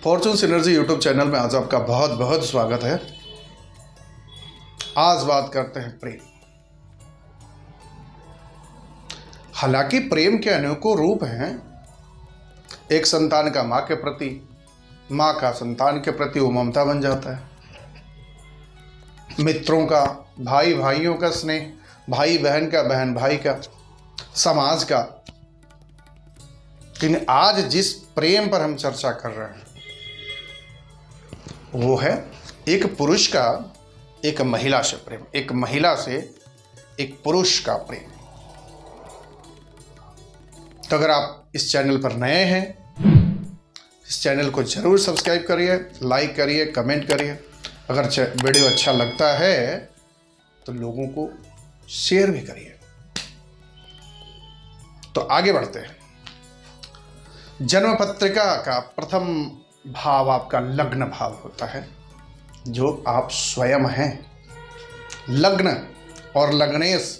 Fortune synergy YouTube channel में आज आपका बहुत बहुत स्वागत है। आज बात करते हैं प्रेम। हालांकि प्रेम के अनेकों रूप हैं। एक संतान का माँ के प्रति, माँ का संतान के प्रति वो ममता बन जाता है। मित्रों का, भाई भाइयों का स्नेह, भाई बहन का, बहन भाई का, समाज का। लेकिन आज जिस प्रेम पर हम चर्चा कर रहे हैं वो है एक पुरुष का एक महिला से प्रेम, एक महिला से एक पुरुष का प्रेम। तो अगर आप इस चैनल पर नए हैं, इस चैनल को जरूर सब्सक्राइब करिए, लाइक करिए, कमेंट करिए। अगर वीडियो अच्छा लगता है तो लोगों को शेयर भी करिए। तो आगे बढ़ते हैं। जन्म पत्रिका का प्रथम भाव आपका लग्न भाव होता है, जो आप स्वयं हैं। लग्न और लग्नेश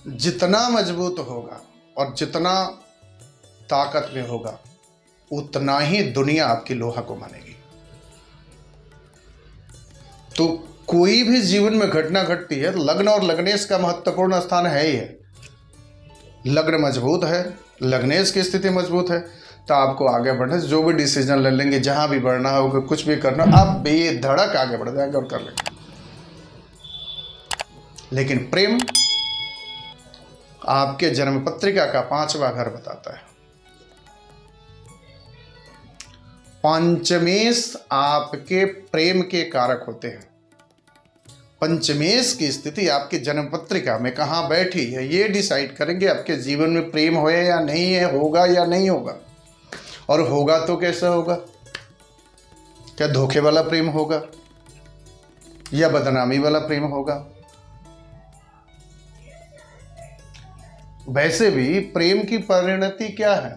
जितना मजबूत होगा और जितना ताकत में होगा, उतना ही दुनिया आपकी लोहा को मानेगी। तो कोई भी जीवन में घटना घटती है तो लग्न और लग्नेश का महत्वपूर्ण स्थान है ही है। लग्न मजबूत है, लग्नेश की स्थिति मजबूत है, तो आपको आगे बढ़ने, जो भी डिसीजन ले लेंगे, जहां भी बढ़ना होगा, कुछ भी करना, आप बेधड़क आगे बढ़ जाएंगे और कर लेंगे। लेकिन प्रेम आपके जन्म पत्रिका का 5वां घर बताता है। पंचमेश आपके प्रेम के कारक होते हैं। पंचमेश की स्थिति आपकी जन्म पत्रिका में कहां बैठी है, ये डिसाइड करेंगे आपके जीवन में प्रेम होए या नहीं है, होगा या नहीं होगा। और होगा तो कैसा होगा? क्या धोखे वाला प्रेम होगा या बदनामी वाला प्रेम होगा? वैसे भी प्रेम की परिणति क्या है?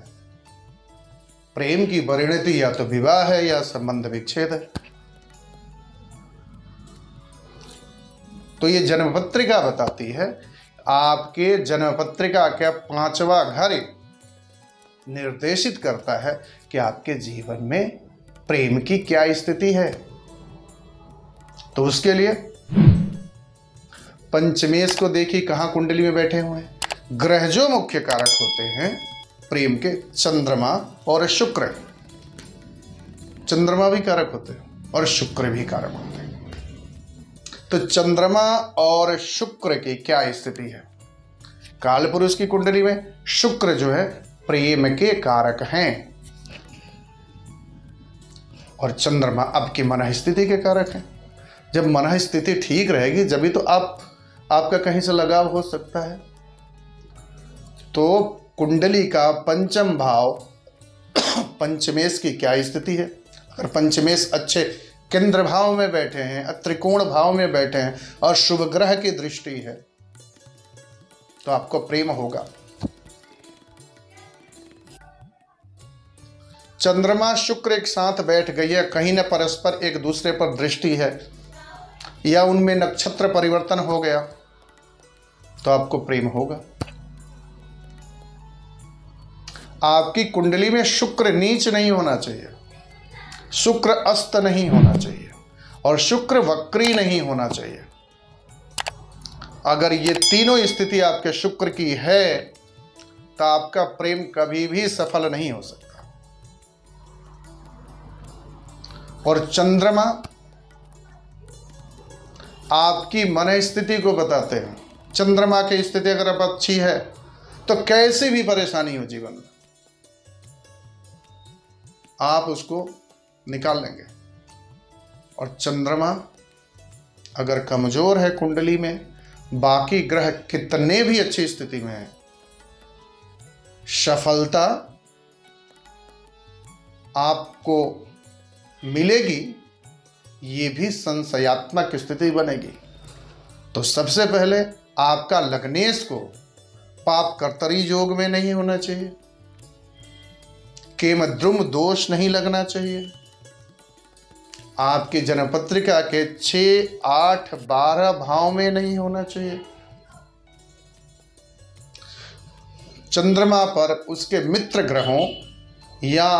प्रेम की परिणति या तो विवाह है या संबंध विच्छेद है। तो ये जन्म पत्रिका बताती है, आपके जन्म पत्रिका का 5वां घर निर्देशित करता है कि आपके जीवन में प्रेम की क्या स्थिति है। तो उसके लिए पंचमेश को देखिए कहां कुंडली में बैठे हुए हैं। ग्रह जो मुख्य कारक होते हैं प्रेम के, चंद्रमा और शुक्र। चंद्रमा भी कारक होते हैं और शुक्र भी कारक होते हैं। तो चंद्रमा और शुक्र की क्या स्थिति है? काल पुरुष की कुंडली में शुक्र जो है प्रेम के कारक हैं और चंद्रमा आपकी मन स्थिति के कारक हैं। जब मन स्थिति ठीक रहेगी जब भी तो आपका कहीं से लगाव हो सकता है। तो कुंडली का पंचम भाव पंचमेश की क्या स्थिति है? अगर पंचमेश अच्छे केंद्र भाव में बैठे हैं, त्रिकोण भाव में बैठे हैं और शुभ ग्रह की दृष्टि है तो आपको प्रेम होगा। चंद्रमा शुक्र एक साथ बैठ गई है, कहीं न परस्पर एक दूसरे पर दृष्टि है या उनमें नक्षत्र परिवर्तन हो गया तो आपको प्रेम होगा। आपकी कुंडली में शुक्र नीच नहीं होना चाहिए, शुक्र अस्त नहीं होना चाहिए और शुक्र वक्री नहीं होना चाहिए। अगर ये तीनों स्थिति आपके शुक्र की है तो आपका प्रेम कभी भी सफल नहीं हो सकता। और चंद्रमा आपकी मन स्थिति को बताते हैं। चंद्रमा की स्थिति अगर अब अच्छी है तो कैसी भी परेशानी हो जीवन में आप उसको निकाल लेंगे। और चंद्रमा अगर कमजोर है कुंडली में, बाकी ग्रह कितने भी अच्छी स्थिति में है, सफलता आपको मिलेगी, ये भी संशयात्मक स्थिति बनेगी। तो सबसे पहले आपका लग्नेश को पाप कर्तरी योग में नहीं होना चाहिए, केम द्रुम दोष नहीं लगना चाहिए, आपकी जन्म पत्रिका के 6, 8, 12 भाव में नहीं होना चाहिए। चंद्रमा पर उसके मित्र ग्रहों या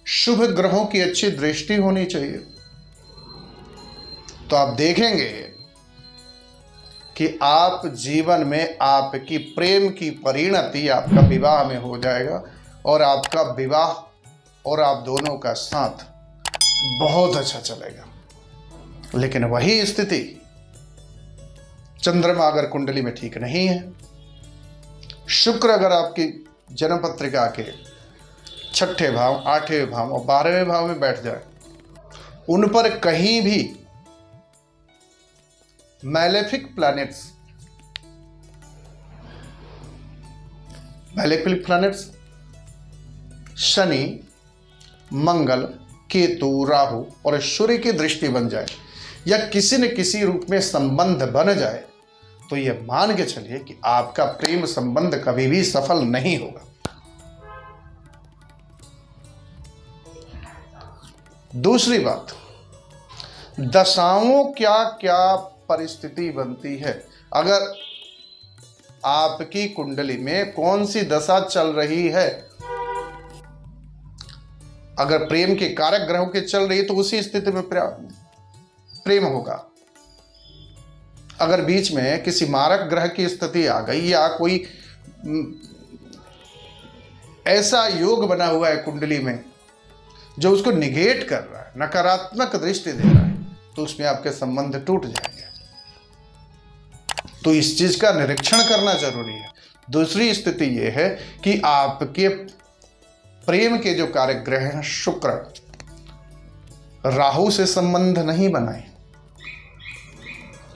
शुभ ग्रहों की अच्छी दृष्टि होनी चाहिए। तो आप देखेंगे कि आप जीवन में आपकी प्रेम की परिणति आपका विवाह में हो जाएगा और आपका विवाह और आप दोनों का साथ बहुत अच्छा चलेगा। लेकिन वही स्थिति चंद्रमा अगर कुंडली में ठीक नहीं है, शुक्र अगर आपकी जन्म पत्रिका के 6ठे भाव, 8वें भाव और 12वें भाव में बैठ जाए, उन पर कहीं भी मैलेफिक प्लैनेट्स शनि, मंगल, केतु, राहु और सूर्य की दृष्टि बन जाए या किसी न किसी रूप में संबंध बन जाए, तो यह मान के चलिए कि आपका प्रेम संबंध कभी भी सफल नहीं होगा। दूसरी बात, दशाओं क्या क्या परिस्थिति बनती है। अगर आपकी कुंडली में कौन सी दशा चल रही है, अगर प्रेम के कारक ग्रहों के चल रही है तो उसी स्थिति में प्रेम होगा। अगर बीच में किसी मारक ग्रह की स्थिति आ गई या कोई ऐसा योग बना हुआ है कुंडली में जो उसको निगेट कर रहा है, नकारात्मक दृष्टि दे रहा है, तो उसमें आपके संबंध टूट जाएंगे। तो इस चीज का निरीक्षण करना जरूरी है। दूसरी स्थिति यह है कि आपके प्रेम के जो कारक ग्रह हैं शुक्र, राहु से संबंध नहीं बनाए,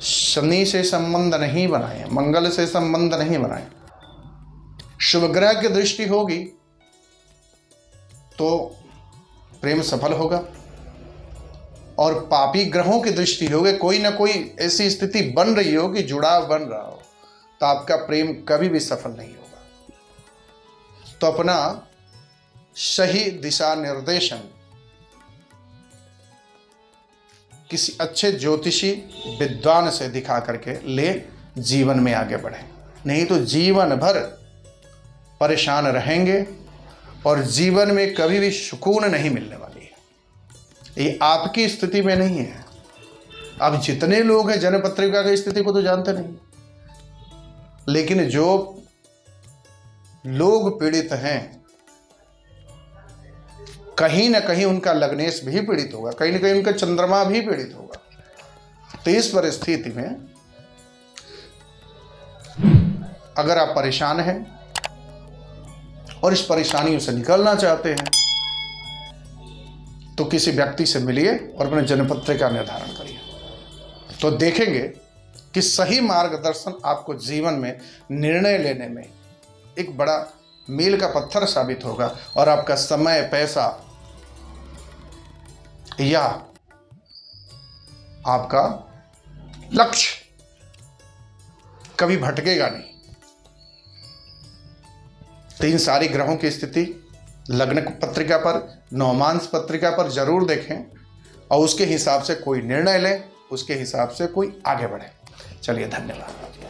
शनि से संबंध नहीं बनाए, मंगल से संबंध नहीं बनाए, शुभ ग्रह की दृष्टि होगी तो प्रेम सफल होगा, और पापी ग्रहों की दृष्टि होगी, कोई ना कोई ऐसी स्थिति बन रही हो कि जुड़ाव बन रहा हो, तो आपका प्रेम कभी भी सफल नहीं होगा। तो अपना सही दिशा निर्देशन किसी अच्छे ज्योतिषी विद्वान से दिखा करके ले जीवन में आगे बढ़े, नहीं तो जीवन भर परेशान रहेंगे और जीवन में कभी भी सुकून नहीं मिलने वाली है। ये आपकी स्थिति में नहीं है। अब जितने लोग हैं जन्म पत्रिका की स्थिति को तो जानते नहीं, लेकिन जो लोग पीड़ित हैं कहीं ना कहीं उनका लग्नेश भी पीड़ित होगा, कहीं ना कहीं उनका चंद्रमा भी पीड़ित होगा। तो इस परिस्थिति में अगर आप परेशान हैं और इस परेशानियों से निकलना चाहते हैं तो किसी व्यक्ति से मिलिए और अपने जन्मपत्र का निर्धारण करिए, तो देखेंगे कि सही मार्गदर्शन आपको जीवन में निर्णय लेने में एक बड़ा मील का पत्थर साबित होगा और आपका समय, पैसा या आपका लक्ष्य कभी भटकेगा नहीं। तो इन सारी ग्रहों की स्थिति लग्न पत्रिका पर, नवमांश पत्रिका पर जरूर देखें और उसके हिसाब से कोई निर्णय लें, उसके हिसाब से कोई आगे बढ़े। चलिए, धन्यवाद।